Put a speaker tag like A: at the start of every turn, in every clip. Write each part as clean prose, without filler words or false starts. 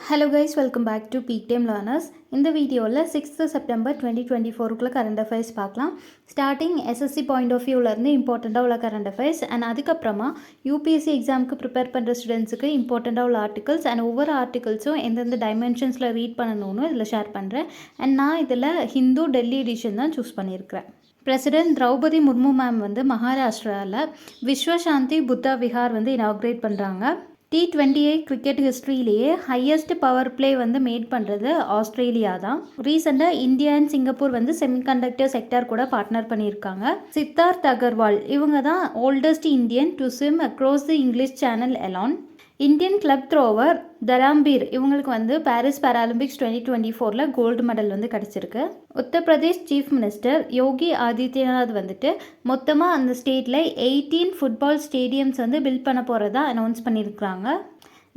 A: Hello guys, welcome back to Peak Time Learners. இந்த வீடியோவில் 6th September 2024 current affairs பார்க்கலாம். Starting SSC point of வியூவிலேருந்து இம்பார்ட்டண்ட்டாக உள்ள current affairs and அதுக்கப்புறமா UPSC எக்ஸாமுக்கு ப்ரிப்பேர் பண்ணுற ஸ்டூடெண்ட்ஸுக்கு இம்பார்ட்டண்ட்டாக உள்ள ஆர்டிகல்ஸ் அண்ட் ஒவ்வொரு ஆர்டிகல்ஸும் எந்தெந்த டைமென்ஷன்ஸில் ரீட் பண்ணணும்னு இதில் ஷேர் பண்ணுறேன். அண்ட் நான் இதில் ஹிந்து டெல்லி எடிஷன் தான் சூஸ் பண்ணியிருக்கிறேன். பிரசிடென்ட் திரௌபதி முர்மு மேம் வந்து மகாராஷ்டிராவில் விஸ்வசாந்தி புத்தா விஹார் வந்து இனாக்ரேட் பண்ணுறாங்க. T20 கிரிக்கெட் ஹிஸ்ட்ரியிலேயே ஹையஸ்ட் பவர் பிளே வந்து மேட் பண்ணுறது ஆஸ்திரேலியா தான். ரீசெண்டாக இந்தியா அண்ட் சிங்கப்பூர் வந்து செமிகண்டக்டர் செக்டார் கூட பார்ட்னர் பண்ணியிருக்காங்க. சித்தார்த் அகர்வால் இவங்க தான் oldest Indian to swim across the English channel alone. Indian club thrower Dharambir இவங்களுக்கு வந்து பாரிஸ் பேராலிம்பிக்ஸ் 2024 கோல்டு மெடல் வந்து கிடச்சிருக்கு. உத்தரப்பிரதேஷ் சீஃப் மினிஸ்டர் யோகி ஆதித்யநாத் வந்துட்டு மொத்தமாக அந்த ஸ்டேட்டில் 18 ஃபுட்பால் ஸ்டேடியம்ஸ் வந்து பில்ட் பண்ண போகிறதா அனௌன்ஸ் பண்ணியிருக்கிறாங்க.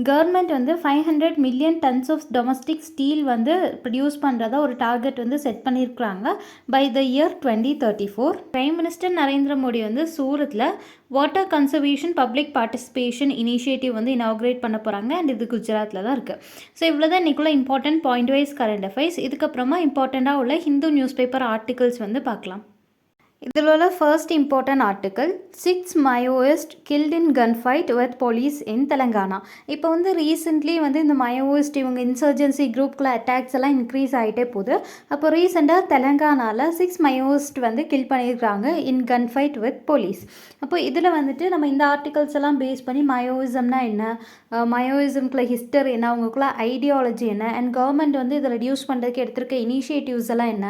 A: கவர்மெண்ட் வந்து 500 million tons of domestic steel வந்து ப்ரொடியூஸ் பண்ணுறதா ஒரு டார்கெட் வந்து செட் பண்ணியிருக்கிறாங்க by the year 2034. Prime minister Narendra Modi வந்து சூரத்தில் water conservation public participation initiative வந்து இனாக்ரேட் பண்ண போகிறாங்க அண்ட் இது குஜராத்தில் தான் இருக்குது. ஸோ இவ்வளோ தான் இன்றைக்குள்ள important point wise current affairs. இதுக்கப்புறமா இம்பார்ட்டண்ட்டாக உள்ள ஹிந்து நியூஸ் பேப்பர் ஆர்டிகல்ஸ் வந்து பார்க்கலாம். இதில் உள்ள first important article 6 Maoist killed in gun fight with police in Telangana. இப்போ வந்து ரீசெண்ட்லி வந்து இந்த மயோயிஸ்ட் இவங்க இன்சர்ஜென்சி குரூப்குள்ள அட்டாக்ஸ் எல்லாம் இன்க்ரீஸ் ஆகிட்டே போகுது. அப்போ ரீசெண்டாக தெலங்கானாவில் 6 மயோயிஸ்ட் வந்து கில் பண்ணியிருக்காங்க இன் கன் ஃபைட் வித் போலீஸ். அப்போ இதில் வந்துட்டு நம்ம இந்த ஆர்டிகல்ஸ் எல்லாம் பேஸ் பண்ணி மயோயிசம்னா என்ன, மயோயிசம்குள்ள ஹிஸ்டரி என்ன, அவங்களுக்குள்ள ஐடியாலஜி என்ன, அண்ட் கவர்மெண்ட் வந்து இதை ரெடியூஸ் பண்ணுறதுக்கு எடுத்திருக்க இனிஷியேட்டிவ்ஸ் எல்லாம் என்ன,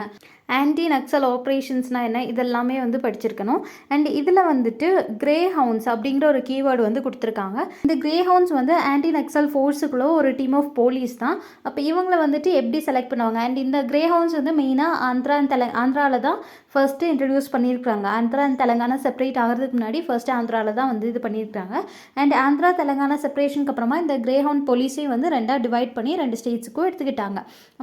A: ஆன்டி நக்சல் ஆப்ரேஷன்ஸ்னால் என்ன, இதெல்லாமே வந்து படிச்சிருக்கணும். அண்ட் இதில் வந்துட்டு கிரே ஹவுன்ஸ் அப்படிங்கிற ஒரு கீவேர்டு வந்து கொடுத்துருக்காங்க. இந்த கிரே ஹவுன்ஸ் வந்து ஆன்டி நக்சல் ஃபோர்ஸுக்குள்ள ஒரு டீம் ஆஃப் போலீஸ் தான். அப்போ இவங்களை வந்துட்டு எப்படி செலக்ட் பண்ணுவாங்க, அண்ட் இந்த கிரே ஹவுன்ஸ் வந்து மெயினாக ஆந்திராவில் தான் ஃபர்ஸ்ட்டு இன்ட்ரடியூஸ் பண்ணியிருக்காங்க. ஆந்திரா அண்ட் தெலங்கானா செப்பரேட் ஆகிறதுக்கு முன்னாடி ஃபர்ஸ்ட்டு ஆந்திராவில் தான் வந்து இது பண்ணியிருக்காங்க. அண்ட் ஆந்திரா தெலங்கானா செப்பரேஷனுக்கு அப்புறமா இந்த கிரே ஹவுண்ட் போலீஸையும் வந்து ரெண்டாக டிவைட் பண்ணி 2 ஸ்டேட்ஸுக்கும் எடுத்துக்கிட்டாங்க.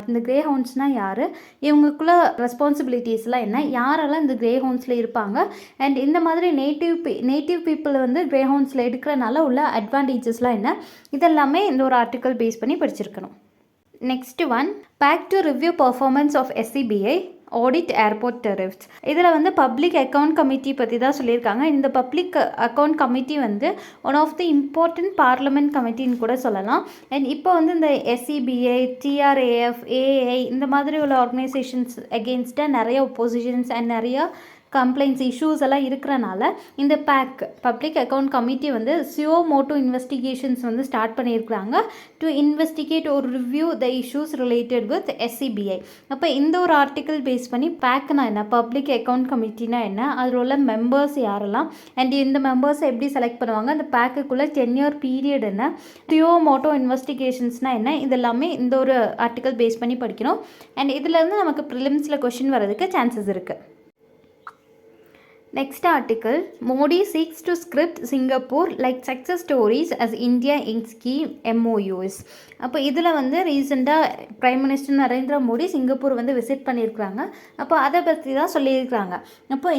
A: இந்த கிரே ஹவுண்ட்ஸ்னால் யார், இவங்களுக்குள்ள ரெஸ்பான்சிபிலிட்டிஸ்லாம் என்ன, யாரெல்லாம் இந்த கிரே ஹவுன்ஸில் இருப்பாங்க, அண்ட் இந்த மாதிரி நேட்டிவ் பீப்புள் வந்து கிரே ஹவுன்ஸில் எடுக்கிறனால உள்ள அட்வான்டேஜஸ்லாம் என்ன, இதெல்லாமே இந்த ஒரு ஆர்டிக்கல் பேஸ் பண்ணி படிச்சிருக்கணும். Next one, back to review performance of SCBI audit airport tariffs. இதில் வந்து பப்ளிக் அக்கௌண்ட் கமிட்டி பற்றி தான் சொல்லியிருக்காங்க. இந்த பப்ளிக் அக்கௌண்ட் கமிட்டி வந்து one of the important parliament கமிட்டின்னு கூட சொல்லலாம். அண்ட் இப்போ வந்து இந்த SCBI, TRAF, AAI இந்த மாதிரி உள்ள ஆர்கனைசேஷன்ஸ் அகெயின்ஸ்டாக நிறைய ஒப்போசிஷன்ஸ் அண்ட் நிறைய கம்ப்ளைண்ட்ஸ் இஷ்யூஸ் எல்லாம் இருக்கிறனால இந்த பப்ளிக் அக்கௌண்ட் கமிட்டி வந்து சியோ மோட்டோ இன்வெஸ்டிகேஷன்ஸ் வந்து ஸ்டார்ட் பண்ணியிருக்கிறாங்க டு இன்வெஸ்டிகேட் ஒரு review the issues related with SCBI. அப்போ இந்த ஒரு ஆர்டிக்கல் பேஸ் பண்ணி பேக்னா என்ன, பப்ளிக் அக்கௌண்ட் கமிட்டினா என்ன, அதில் உள்ள மெம்பர்ஸ் யாரெல்லாம், அண்ட் இந்த மெம்பர்ஸை எப்படி செலக்ட் பண்ணுவாங்க, அந்த பேக்குக்குள்ளே 10-year பீரியட் என்ன, சியோ மோட்டோ இன்வெஸ்டிகேஷன்ஸ்னால் என்ன, இதெல்லாமே இந்த ஒரு ஆர்டிக்கல் பேஸ் பண்ணி படிக்கணும். அண்ட் இதுலேருந்து நமக்கு ப்ரிலிம்ஸில் கொஷின் வர்றதுக்கு சான்சஸ் இருக்குது. Next article, Modi seeks to script Singapore like success stories as India inks key MOUs. அப்போ இதில் வந்து ரீசெண்டாக prime minister Narendra Modi Singapore வந்து விசிட் பண்ணியிருக்கிறாங்க. அப்போ அதை பற்றி தான் சொல்லியிருக்கிறாங்க. அப்போ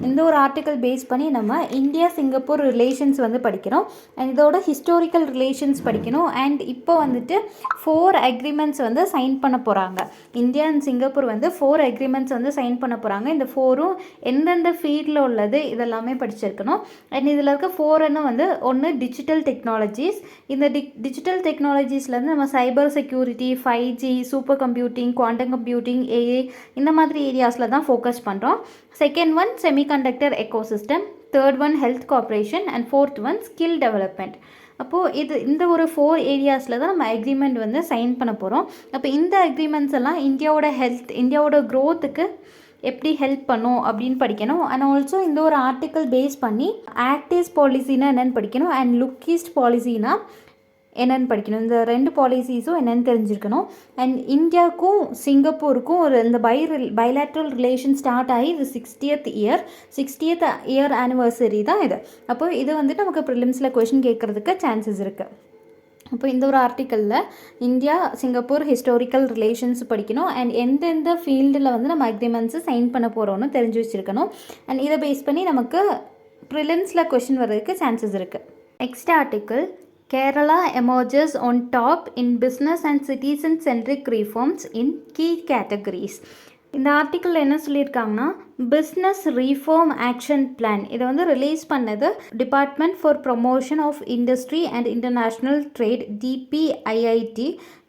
A: இந்த ஒரு ஆர்டிக்கல் பேஸ் பண்ணி நம்ம இந்தியா சிங்கப்பூர் ரிலேஷன்ஸ் வந்து படிக்கிறோம், அண்ட் இதோட ஹிஸ்டாரிக்கல் ரிலேஷன்ஸ் படிக்கணும். அண்ட் இப்போ வந்துட்டு 4 அக்ரிமெண்ட்ஸ் வந்து சைன் பண்ண போகிறாங்க. இந்தியா அண்ட் சிங்கப்பூர் வந்து 4 அக்ரிமெண்ட்ஸ் வந்து சைன் பண்ண போகிறாங்க. இந்த 4ம் எந்தெந்த ஃபீல்டில் உள்ளது இதெல்லாமே படிச்சிருக்கணும். அண்ட் இதில் இருக்க 4 வந்து ஒன்று டிஜிட்டல் டெக்னாலஜிஸ். இந்த டிஜிட்டல் டெக்னாலஜிஸில் நம்ம cyber security, 5G, super computing, quantum computing, AI இந்த மாதிரி ஏரியாஸில் தான் ஃபோக்கஸ் பண்ணுறோம். Second one semiconductor ecosystem, third one health corporation, and fourth one skill development. அப்போது இந்த ஒரு 4 ஏரியாஸில் தான் நம்ம அக்ரிமெண்ட் வந்து சைன் பண்ண போகிறோம். அப்போ இந்த அக்ரிமெண்ட்ஸ் எல்லாம் இந்தியாவோட க்ரோத்துக்கு எப்படி ஹெல்ப் பண்ணும் அப்படின்னு படிக்கணும். அண்ட் ஆல்சோ இந்த ஒரு ஆர்டிக்கல் பேஸ் பண்ணி ஆக்டிஸ் பாலிசினா என்னென்னு படிக்கணும், அண்ட் லுக்கீஸ்ட் பாலிசினா என்னென்னு படிக்கணும். இந்த 2 பாலிசிஸும் என்னென்னு தெரிஞ்சிருக்கணும். அண்ட் இந்தியாவுக்கும் சிங்கப்பூருக்கும் ஒரு இந்த பைலேட்ரல் ரிலேஷன் ஸ்டார்ட் ஆகி இது 60th இயர் ஆனிவர்சரி தான் இது. அப்போ இது வந்துட்டு நமக்கு ப்ரிலிம்ஸில் கொஷின் கேட்குறதுக்கு சான்சஸ் இருக்குது. அப்போ இந்த ஒரு ஆர்டிக்கலில் இந்தியா சிங்கப்பூர் ஹிஸ்டாரிக்கல் ரிலேஷன்ஸ் படிக்கணும், அண்ட் எந்தெந்த ஃபீல்டில் வந்து நம்ம அக்ரிமெண்ட்ஸை சைன் பண்ண போகிறோன்னு தெரிஞ்சு வச்சுருக்கணும். அண்ட் இதை பேஸ் பண்ணி நமக்கு ப்ரிலிம்ஸில் கொஷின் வர்றதுக்கு சான்சஸ் இருக்குது. Next article, Kerala emerges on top in business and citizen-centric reforms in key categories. இந்த ஆர்டிக்கிளில் என்ன சொல்லியிருக்காங்கன்னா பிஸ்னஸ் ரீஃபார்ம் ஆக்ஷன் பிளான் இதை வந்து ரிலீஸ் பண்ணது department for promotion of industry and international trade DPIIT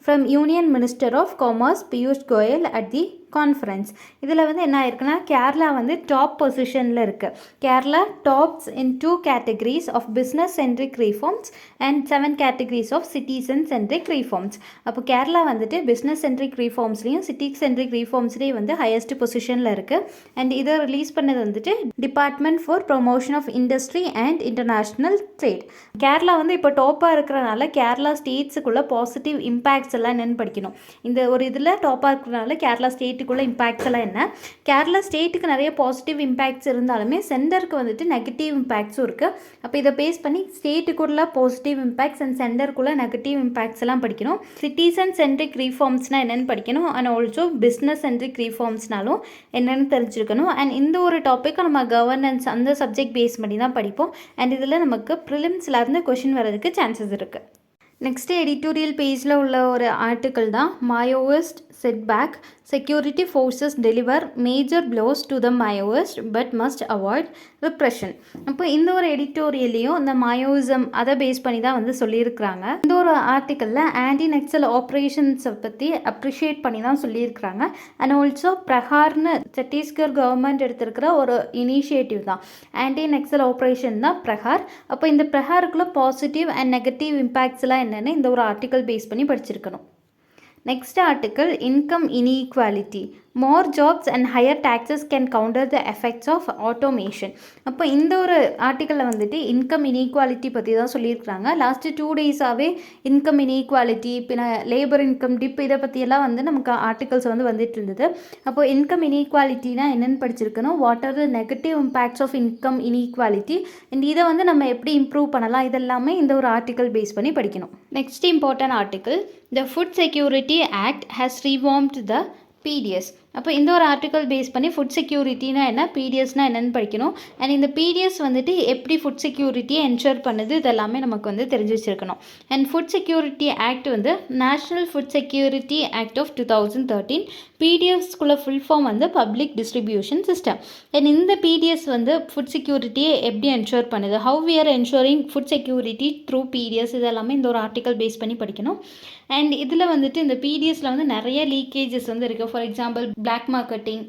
A: from union minister of commerce Piyush Goyal at the conference. இதில் வந்து என்ன ஆயிருக்குன்னா கேரளா வந்து டாப் பொசிஷனில் இருக்குது. Kerala tops in 2 categories of business centric reforms and 7 categories of citizen centric reforms. அப்போ கேரளா வந்துட்டு business centric ரீஃபார்ம்ஸ்லேயும் சிட்டி சென்ட்ரிக் ரீஃபார்ம்ஸ்லேயும் வந்து ஹையஸ்ட் பொசிஷனில் இருக்குது. அண்ட் இதை ரிலீஸ் பண்ணது வந்துட்டு department for promotion of industry and international trade. Kerala வந்து இப்போ டாப்பாக இருக்கிறனால கேரளா ஸ்டேட்ஸுக்குள்ள பாசிட்டிவ் இம்பேக்ட்ஸ் எல்லாம் என்னென்னு படிக்கணும். இந்த ஒரு இதில் டாப்பாக இருக்கிறனால கேரளா ஸ்டேட்டுக்குள்ள இம்பேக்ட்ஸ் எல்லாம் என்ன, கேரளா ஸ்டேட்டுக்கு நிறைய பாசிட்டிவ் இம்பேக்ட்ஸ் இருந்தாலுமே சென்டருக்கு வந்துட்டு நெகட்டிவ் இம்பேக்ட்ஸும் இருக்குது. அப்போ இதை பேஸ் பண்ணி ஸ்டேட்டுக்குள்ள பாசிட்டிவ் இம்பேக்ட்ஸ் அண்ட் சென்டருக்குள்ள நெகட்டிவ் இம்பேக்ட்ஸ் எல்லாம் படிக்கணும். சிட்டிசன் சென்ட்ரிக் ரீஃபார்ம்ஸ்னால் என்னென்னு படிக்கணும். அண்ட் ஆல்சோ பிஸ்னஸ் சென்ட்ரிக் ரீஃபார்ம்ஸ்னாலும் என்னென்னு தெரிஞ்சிருக்கணும். அண்ட் இந்த ஒரு டாப்பிக்கை நம்ம கவர்னன்ஸ் அந்த சப்ஜெக்ட் பேஸ் பண்ணி தான் படிப்போம். அண்ட் இதில் நமக்கு ப்ரிலிம்ஸ்லேருந்து கொஷின் வரதுக்கு சான்சஸ் இருக்குது. நெக்ஸ்ட்டு எடிட்டோரியல் பேஜில் உள்ள ஒரு ஆர்டிக்கிள் தான் Maoist setback security forces deliver major blows to the Maoist but must avoid repression. அப்போ இந்த ஒரு எடிட்டோரியல்லையும் இந்த மாயோயிசம் அதை பேஸ் பண்ணி தான் வந்து சொல்லியிருக்கிறாங்க. இந்த ஒரு ஆர்டிக்கிளில் ஆன்டி நக்சல் ஆப்ரேஷன்ஸை பற்றி அப்ரிஷியேட் பண்ணி தான் சொல்லியிருக்கிறாங்க. அண்ட் ஆல்சோ பிரஹார்னு சத்தீஸ்கர் கவர்மெண்ட் எடுத்திருக்கிற ஒரு இனிஷியேட்டிவ் தான் ஆன்டி நக்சல் ஆப்ரேஷன் தான் பிரஹார். அப்போ இந்த பிரஹாருக்குள்ள பாசிட்டிவ் அண்ட் நெகட்டிவ் இம்பேக்ட்ஸ்லாம் என்னென்னு இந்த ஒரு ஆர்டிக்கல் பேஸ் பண்ணி படிச்சிருக்கணும். Next article income inequality. more jobs and higher taxes can counter the effects of automation. அப்போ இந்த ஒரு ஆர்டிக்கலில் வந்துட்டு இன்கம் இன்இக்வாலிட்டி பற்றி தான் சொல்லியிருக்கிறாங்க. லாஸ்ட்டு 2 டேஸாகவே இன்கம் இன்இக்வாலிட்டி பின்ன லேபர் இன்கம் டிப் இதை பற்றியெல்லாம் வந்து நமக்கு ஆர்டிகல்ஸ் வந்து வந்துட்டு இருந்தது. அப்போ இன்கம் இன்இக்வாலிட்டினா என்னென்னு படிச்சிருக்கணும். What are the negative impacts of income inequality and இதை வந்து நம்ம எப்படி இம்ப்ரூவ் பண்ணலாம் இதெல்லாமே இந்த ஒரு ஆர்டிக்கல் பேஸ் பண்ணி படிக்கணும். Next important article the food security act has rewarmed the PDS. அப்போ இந்த ஒரு ஆர்டிக்கல் பேஸ் பண்ணி ஃபுட் செக்யூரிட்டினா என்ன, பிடிஎஸ்னா என்னென்னு படிக்கணும். அண்ட் இந்த பிடிஎஸ் வந்துட்டு எப்படி ஃபுட் செக்யூரிட்டியை என்ஷூர் பண்ணுது இதெல்லாமே நமக்கு வந்து தெரிஞ்சு வச்சுருக்கணும். அண்ட் ஃபுட் செக்யூரிட்டி ஆக்ட் வந்து national food security act of 2013. பிடிஎஸ்குள்ள ஃபுல் ஃபார்ம் வந்து பப்ளிக் டிஸ்ட்ரிபியூஷன் சிஸ்டம். அண்ட் இந்த பிடிஎஸ் வந்து ஃபுட் செக்யூரிட்டியை எப்படி என்ஷூர் பண்ணுது, how we are ensuring food security through PDS இதெல்லாமே இந்த ஒரு ஆர்டிக்கல் பேஸ் பண்ணி படிக்கணும். அண்ட் இதில் வந்துட்டு இந்த பிடிஎஸில் வந்து நிறைய லீக்கேஜஸ் வந்து இருக்குது. ஃபார் எக்ஸாம்பிள் பிளாக் மார்க்கெட்டிங்,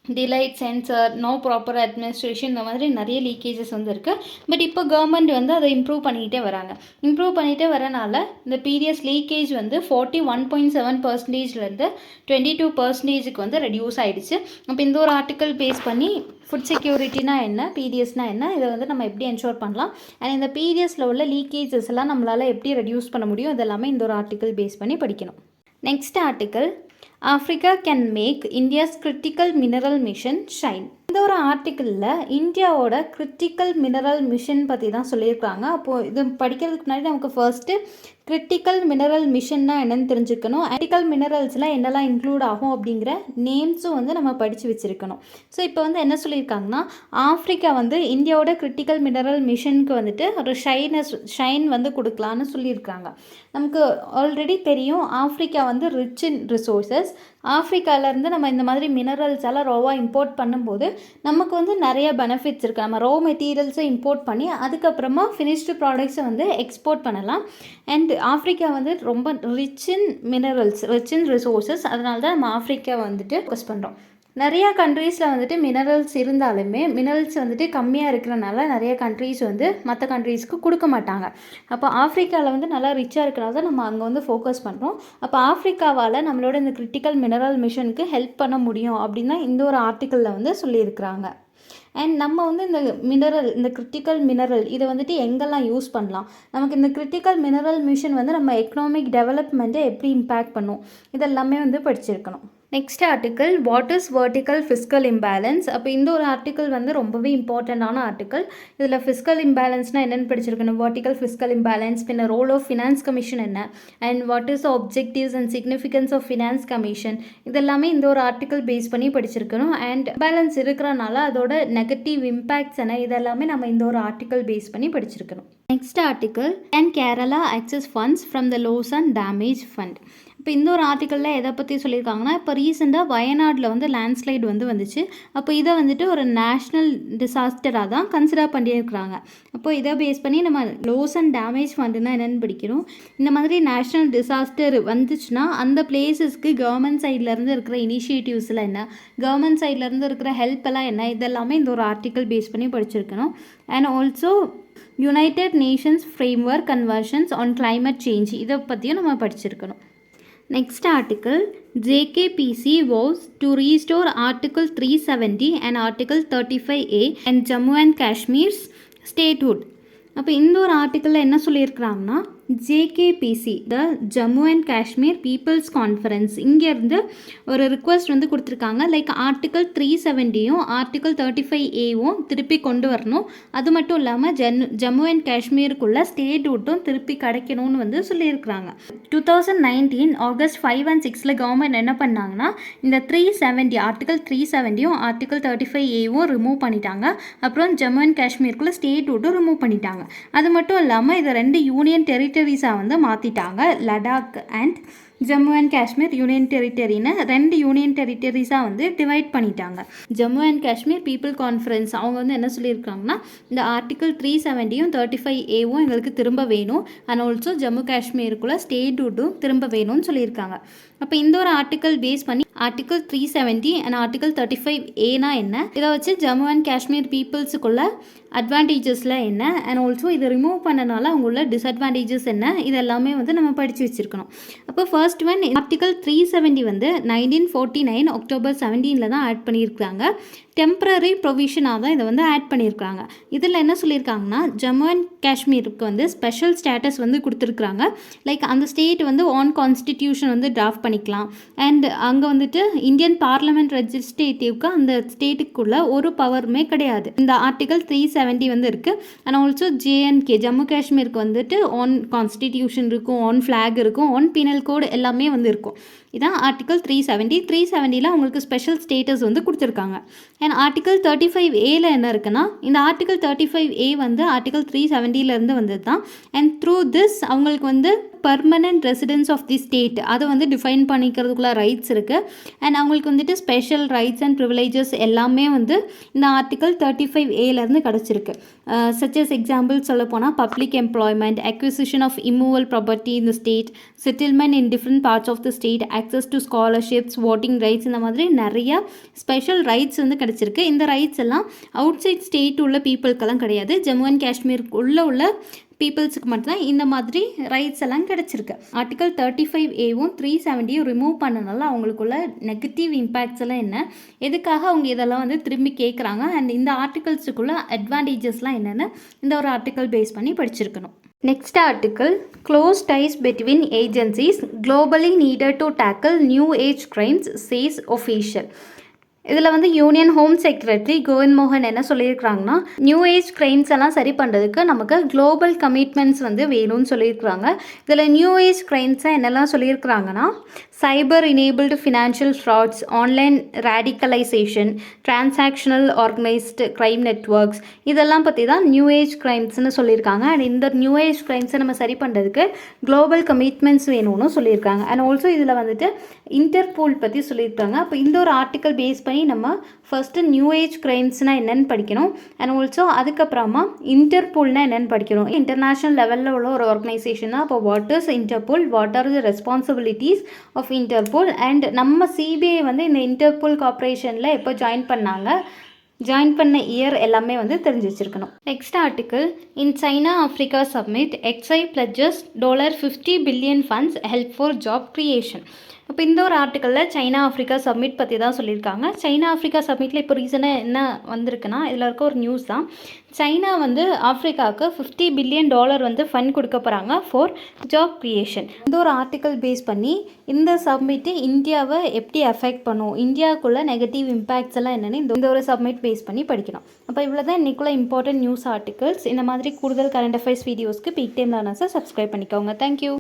A: டிலைட் சென்சர், நோ ப்ராப்பர் அட்மினிஸ்ட்ரேஷன் இந்த மாதிரி நிறைய லீக்கேஜஸ் வந்து இருக்குது. பட் இப்போ கவர்மெண்ட் வந்து அதை இம்ப்ரூவ் பண்ணிக்கிட்டே வராங்க. இம்ப்ரூவ் பண்ணிகிட்டே வரனால இந்த பிடிஎஸ் லீக்கேஜ் வந்து 41.7%லேருந்து 22%க்கு வந்து ரெடியூஸ் ஆகிடுச்சு. அப்போ இந்த ஒரு ஆர்டிக்கல் பேஸ் பண்ணி ஃபுட் செக்யூரிட்டினா என்ன, பிடிஎஸ்னா என்ன, இதை வந்து நம்ம எப்படி என்ஷூர் பண்ணலாம் அண்ட் இந்த பிடிஎஸில் உள்ள லீக்கேஜஸ் எல்லாம் நம்மளால் எப்படி ரெடியூஸ் பண்ண முடியும் இதெல்லாமே இந்த ஒரு ஆர்டிக்கல் பேஸ் பண்ணி படிக்கணும். Next article Africa can make India's critical mineral mission shine. இந்த ஒரு ஆர்டிக்கிளில் இந்தியாவோட கிரிட்டிக்கல் மினரல் மிஷன் பற்றி தான் சொல்லியிருக்காங்க. அப்போது இது படிக்கிறதுக்கு முன்னாடி நமக்கு ஃபர்ஸ்ட்டு கிரிட்டிக்கல் மினரல் மிஷன்னா என்னென்னு தெரிஞ்சுக்கணும். கிரிட்டிக்கல் மினரல்ஸ்லாம் என்னெல்லாம் இன்க்ளூட் ஆகும் அப்படிங்கிற நேம்ஸும் வந்து நம்ம படித்து வச்சுருக்கணும். ஸோ இப்போ வந்து என்ன சொல்லியிருக்காங்கன்னா ஆஃப்ரிக்கா வந்து இந்தியாவோட கிரிட்டிக்கல் மினரல் மிஷனுக்கு வந்துட்டு ஒரு ஷைன் வந்து கொடுக்கலான்னு சொல்லியிருக்காங்க. நமக்கு ஆல்ரெடி தெரியும் ஆஃப்ரிக்கா வந்து ரிச் இன் ரிசோர்ஸஸ். ஆஃப்ரிக்காவிலேருந்து நம்ம இந்த மாதிரி மினரல்ஸ் எல்லாம் ரோவாக இம்போர்ட் பண்ணும்போது நமக்கு வந்து நிறைய பெனிஃபிட்ஸ் இருக்குது. நம்ம ரா மெட்டீரியல்ஸை இம்போர்ட் பண்ணி அதுக்கப்புறமா ஃபினிஷ்டு ப்ராடக்ட்ஸை வந்து எக்ஸ்போர்ட் பண்ணலாம். அண்ட் ஆஃப்ரிக்கா வந்து ரொம்ப rich in minerals, rich in resources. அதனால தான் நம்ம ஆஃப்ரிக்கா வந்துட்டு ஃபோக்கஸ் பண்ணுறோம். நிறையா கண்ட்ரீஸில் வந்துட்டு மினரல்ஸ் இருந்தாலுமே மினரல்ஸ் வந்துட்டு கம்மியாக இருக்கிறனால நிறைய கண்ட்ரீஸ் வந்து மற்ற கண்ட்ரீஸ்க்கு கொடுக்க மாட்டாங்க. அப்போ ஆஃப்ரிக்காவில் வந்து நல்லா ரிச்சாக இருக்கிறனால தான் நம்ம அங்கே வந்து ஃபோக்கஸ் பண்ணுறோம். அப்போ ஆஃப்ரிக்காவால் நம்மளோட இந்த கிரிட்டிக்கல் மினரல் மிஷனுக்கு ஹெல்ப் பண்ண முடியும் அப்படின்னு தான் இந்த ஒரு ஆர்டிக்கலில் வந்து சொல்லியிருக்கிறாங்க. அண்ட் நம்ம வந்து இந்த கிரிட்டிக்கல் மினரல் இதை வந்துட்டு எங்கெல்லாம் யூஸ் பண்ணலாம், நமக்கு இந்த கிரிட்டிக்கல் மினரல் மிஷன் வந்து நம்ம எக்கனாமிக் டெவலப்மெண்ட்டை எப்படி இம்பேக்ட் பண்ணும் இதெல்லாமே வந்து படிச்சிருக்கணும். Next article what is vertical fiscal imbalance. அப்போ இந்த ஒரு ஆர்டிக்கல் வந்து ரொம்பவே இம்பார்ட்டண்ட்டான ஆர்டிக்கல். இதில் ஃபிஸ்கல் இம்பேலன்ஸ்னால் என்னென்னு படிச்சிருக்கணும். வெர்டிக்கல் ஃபிஸ்கல் இம்பேலன்ஸ், பின்ன ரோல் ஆஃப் ஃபினான்ஸ் கமிஷன் என்ன, and what is objectives and significance of finance commission இதெல்லாமே இந்த ஒரு ஆர்டிக்கல் பேஸ் பண்ணி படிச்சிருக்கணும். அண்ட் பேலன்ஸ் இருக்கிறனால அதோட நெகட்டிவ் இம்பேக்ட்ஸ் என்ன இதெல்லாமே நம்ம இந்த ஒரு ஆர்டிக்கல் பேஸ் பண்ணி படிச்சிருக்கணும். Next article, can Kerala access funds from the loss and damage fund. இப்போ இந்த ஒரு ஆர்டிக்கலில் எதை பற்றி சொல்லியிருக்காங்கன்னா, இப்போ ரீசெண்டாக வயநாட்டில் வந்து லேண்ட்ஸ்லைடு வந்துச்சு. அப்போ இதை வந்துட்டு ஒரு நேஷ்னல் டிசாஸ்டராக தான் கன்சிடர் பண்ணியிருக்கிறாங்க. அப்போ இதை பேஸ் பண்ணி நம்ம லோஸ் அண்ட் டேமேஜ் ஃபண்டுனா என்னென்னு படிக்கணும். இந்த மாதிரி நேஷ்னல் டிசாஸ்டர் வந்துச்சுன்னா அந்த பிளேசஸ்க்கு கவர்மெண்ட் சைட்லேருந்து இருக்கிற இனிஷியேட்டிவ்ஸில் என்ன, கவர்மெண்ட் சைட்லேருந்து இருக்கிற ஹெல்ப் எல்லாம் என்ன, இதெல்லாமே இந்த ஒரு ஆர்டிக்கல் பேஸ் பண்ணி படிச்சிருக்கணும். And also United Nations framework conversions on climate change, இதை பற்றியும் நம்ம படிச்சிருக்கணும். Next article, JKPC vows to restore Article 370 and Article 35A and Jammu and Kashmir's statehood. அப்போ இந்த ஒரு ஆர்டிக்கலில் என்ன சொல்லியிருக்கிறாங்கன்னா, JKPC the Jammu and Kashmir people's conference இங்கேருந்து ஒரு ரிக்வெஸ்ட் வந்து கொடுத்துருக்காங்க. லைக் ஆர்டிக்கல் 370யும் ஆர்டிக்கல் 35Aவும் திருப்பி கொண்டு வரணும். அது மட்டும் இல்லாமல் ஜம்மு அண்ட் காஷ்மீருக்குள்ள ஸ்டேட் விட்டும் திருப்பி கிடைக்கணும்னு வந்து சொல்லியிருக்கிறாங்க. 2019 ஆகஸ்ட் 5 and 6 கவர்மெண்ட் என்ன பண்ணாங்கன்னா, இந்த 370 ஆர்டிக்கல் 370யும் ஆர்டிக்கல் 35Aவும் ரிமூவ் பண்ணிட்டாங்க. அப்புறம் ஜம்மு அண்ட் காஷ்மீருக்குள்ள ஸ்டேட் விட்டும் ரிமூவ் பண்ணிட்டாங்க. அது மட்டும் இல்லாமல் இதை 2 யூனியன் டெரிட்டரிஸாக வந்து மாற்றிட்டாங்க. Ladakh and Jammu and Kashmir union டெரிட்டரின்னு 2 யூனியன் டெரிட்டரிஸாக வந்து டிவைட் பண்ணிட்டாங்க. Jammu and Kashmir people conference அவங்க வந்து என்ன சொல்லியிருக்காங்கன்னா, இந்த ஆர்டிக்கல் 370யும் 35Aவும் எங்களுக்கு திரும்ப வேணும். அண்ட் ஆல்சோ ஜம்மு காஷ்மீருக்குள்ள ஸ்டேட் விட்டும் திரும்ப வேணும்னு சொல்லியிருக்காங்க. அப்போ இந்த ஒரு ஆர்டிக்கல் பேஸ் பண்ணி ஆர்டிக்கல் 370 அண்ட் ஆர்டிக்கல் 35Aனா என்ன, இதை வச்சு ஜம்மு அண்ட் காஷ்மீர் பீப்புள்ஸுக்குள்ள அட்வான்டேஜஸில் என்ன, அண்ட் ஆல்சோ இதை ரிமூவ் பண்ணனால அவங்கள டிஸ்அட்வான்டேஜஸ் என்ன, இதெல்லாமே வந்து நம்ம படித்து வச்சுருக்கணும். அப்போ ஃபர்ஸ்ட் ஒன், ஆர்டிக்கல் 370 வந்து 1949 அக்டோபர் 17 தான் ஆட் பண்ணியிருக்காங்க. டெம்பரரி ப்ரொவிஷனாக தான் இதை வந்து ஆட் பண்ணியிருக்காங்க. இதில் என்ன சொல்லியிருக்காங்கன்னா, ஜம்மு அண்ட் காஷ்மீருக்கு வந்து ஸ்பெஷல் ஸ்டேட்டஸ் வந்து கொடுத்துருக்குறாங்க. லைக் அந்த ஸ்டேட் வந்து ஆன் கான்ஸ்டிடியூஷன் வந்து டிராஃப்ட் பண்ணிக்கலாம். அண்ட் அங்கே வந்துட்டு இந்தியன் பார்லிமெண்ட் ரெஜிஸ்ட்ரேட்டிவ்க்கு அந்த ஸ்டேட்டுக்குள்ள ஒரு பவருமே கிடையாது. இந்த ஆர்டிகல் 370 வந்து இருக்குது. அண்ட் ஆல்சோ JNK ஜம்மு காஷ்மீருக்கு வந்துட்டு ஆன் கான்ஸ்டிடியூஷன் இருக்கும், ஆன் ஃப்ளாக் இருக்கும், ஆன் பீனல் கோடு எல்லாமே வந்து இருக்கும். இதான் ஆர்டிகல் 370. 370ல் அவங்களுக்கு ஸ்பெஷல் ஸ்டேட்டஸ் வந்து கொடுத்துருக்காங்க. அண்ட் ஆர்டிகல் 35Aல என்ன இருக்குன்னா, இந்த ஆர்டிகல் 35A வந்து ஆர்டிகல் 370லேருந்து வந்தது தான். அண்ட் த்ரூ திஸ் அவங்களுக்கு வந்து permanent residence of the state அதை வந்து டிஃபைன் பண்ணிக்கிறதுக்குள்ள ரைட்ஸ் இருக்குது. அண்ட் அவங்களுக்கு வந்துட்டு ஸ்பெஷல் ரைட்ஸ் அண்ட் ப்ரிவிலேஜஸ் எல்லாமே வந்து இந்த ஆர்டிகல் 35Aலேருந்து கிடச்சிருக்கு. சச்சஸ் எக்ஸாம்பிள் சொல்ல போனால் public employment, acquisition of immovable property in the state, settlement in different parts of the state, access to scholarships, voting rights, இந்த மாதிரி நிறையா ஸ்பெஷல் ரைட்ஸ் வந்து கிடச்சிருக்கு. இந்த ரைட்ஸ் எல்லாம் அவுட் சைட் ஸ்டேட் உள்ள பீப்புளுக்கெல்லாம் கிடையாது. ஜம்மு அண்ட் காஷ்மீருக்கு உள்ள பீப்புள்ஸுக்கு மட்டும்தான் இந்த மாதிரி ரைட்ஸ் எல்லாம் கிடச்சிருக்கு. ஆர்டிகல் 35Aவும் 370யும் ரிமூவ் பண்ணனால அவங்களுக்குள்ள நெகட்டிவ் இம்பேக்ட்ஸ் எல்லாம் என்ன, எதுக்காக அவங்க இதெல்லாம் வந்து திரும்பி கேட்குறாங்க, அண்ட் இந்த ஆர்டிகல்ஸுக்குள்ள அட்வான்டேஜஸ்லாம் என்னென்னு இந்த ஒரு ஆர்டிக்கல் பேஸ் பண்ணி படிச்சிருக்கணும். Next article, close ties between agencies globally needed to tackle new age crimes, says official. இதில் வந்து யூனியன் ஹோம் செக்ரட்டரி கோவிந்த் மோகன் என்ன சொல்லியிருக்கிறாங்கன்னா, நியூ ஏஜ் கிரைம்ஸ் எல்லாம் சரி பண்ணுறதுக்கு நமக்கு குளோபல் கமிட்மெண்ட்ஸ் வந்து வேணும்னு சொல்லியிருக்கிறாங்க. இதில் நியூ ஏஜ் கிரைம்ஸாக என்னெல்லாம் சொல்லியிருக்கிறாங்கன்னா, cyber enabled financial frauds, online radicalisation, transactional organised crime networks, இதெல்லாம் பற்றி தான் நியூ ஏஜ் கிரைம்ஸ்னு சொல்லியிருக்காங்க. அண்ட் இந்த நியூ ஏஜ் கிரைம்ஸை நம்ம சரி பண்ணுறதுக்கு குளோபல் கமிட்மெண்ட்ஸ் வேணும்னு சொல்லியிருக்காங்க. அண்ட் ஆல்சோ இதில் வந்துட்டு இன்டர்போல் பற்றி சொல்லியிருக்காங்க. அப்போ இந்த ஒரு ஆர்டிக்கல் பேஸ் பண்ணி நம்ம ஃபஸ்ட்டு நியூ ஏஜ் கிரைம்ஸ்னால் என்னென்னு படிக்கணும். அண்ட் ஆல்சோ அதுக்கப்புறமா இன்டர்போல்னால் என்னென்னு படிக்கணும். இன்டர்நேஷ்னல் லெவலில் உள்ள ஒரு ஆர்கனைசேஷன் தான். அப்போ what is Interpol, what are the responsibilities of Interpol, and நம்ம CBI வந்து இந்த இன்டர்போல் கார்பரேஷனில் எப்போ ஜாயின் பண்ண இயர் எல்லாமே வந்து தெரிஞ்சு வச்சுருக்கணும். Next article, in China Africa submit XI pledges $50 billion funds help for job creation. இப்போ இந்த ஒரு ஆர்டிக்கலில் சைனா ஆஃப்ரிக்கா சப்மிட் பற்றி தான் சொல்லியிருக்காங்க. சைனா ஆஃப்ரிக்கா சப்மிட்டில் இப்போ ரீசனாக என்ன வந்திருக்குன்னா, இதில் இருக்க ஒரு நியூஸ் தான். சைனா வந்து ஆஃப்ரிக்காவுக்கு $50 billion வந்து ஃபண்ட் கொடுக்க போகிறாங்க ஃபார் ஜாப் க்ரியேஷன். இந்த ஒரு ஆர்டிக்கல் பேஸ் பண்ணி இந்த சப்மிட்டு இந்தியாவை எப்படி அஃபெக்ட் பண்ணும், இந்தியாவுக்குள்ள நெகட்டிவ் இம்பேக்ட்ஸ் எல்லாம் என்னென்னு இந்த ஒரு சப்மிட் பேஸ் பண்ணி படிக்கணும். அப்போ இவ்வளோ தான் இன்றைக்குள்ள இம்பார்ட்டன்ட் நியூஸ் ஆர்டிகல்ஸ். இந்த மாதிரி கூடுதல் கரண்ட் அஃபேர்ஸ் வீடியோஸ்க்கு பீக் டைம் லேர்னர்ஸை சப்ஸ்கிரைப் பண்ணிக்கோங்க. தேங்க்யூ.